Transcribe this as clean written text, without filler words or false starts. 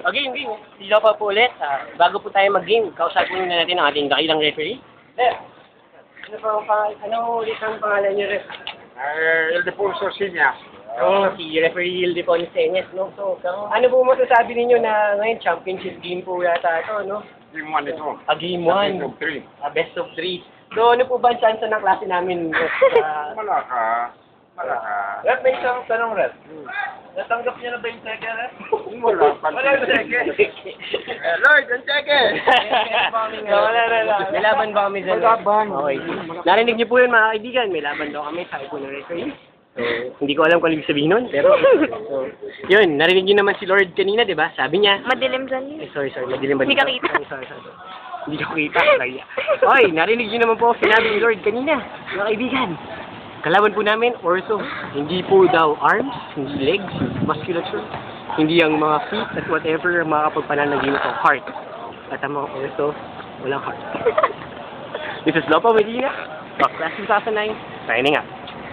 Okay, game. Sila pa po ulit. Bago po tayo mag-game, kausapin muna natin ang ating dakilang referee. Ano ulit ang pangalan niyo, ref? Ildefonso Sinya. Si referee Ildefonso Senyes, no? So, ano po masasabi ninyo na ngayon championship game po yata ito, no? Game 1 ito. Game 1. Best of 3. Best of 3. So, ano po ba ang chance ng klase namin? Malaka. Rep, may isang tanong, Rep. Natanggap niya na ba yung cheque, Rep? Wala pa. Wala yung cheque. Lord, yung cheque! May laban ba kami dyan? May laban. Okay. Narinig niyo po yun, mga kaibigan. May laban daw kami, sabi po ng referee. So, hindi ko alam kung ano ibig sabihin nun, pero yun, narinig niyo naman si Lord kanina, di ba? Sabi niya, Madilim dyan yun. sorry, madilim ba Hindi dito? ka kita. Sorry. Hindi ko kita. Okay, narinig niyo naman po sinabi ni Lord kanina, mga kaibigan. Kalaban po namin, ortho. Hindi po daw arms, hindi legs, musculature, hindi ang mga feet at whatever ang makakapagpananagin ito, heart. At ang mga ortho, walang heart. This is Lopa Medina, Class 2009, signing out.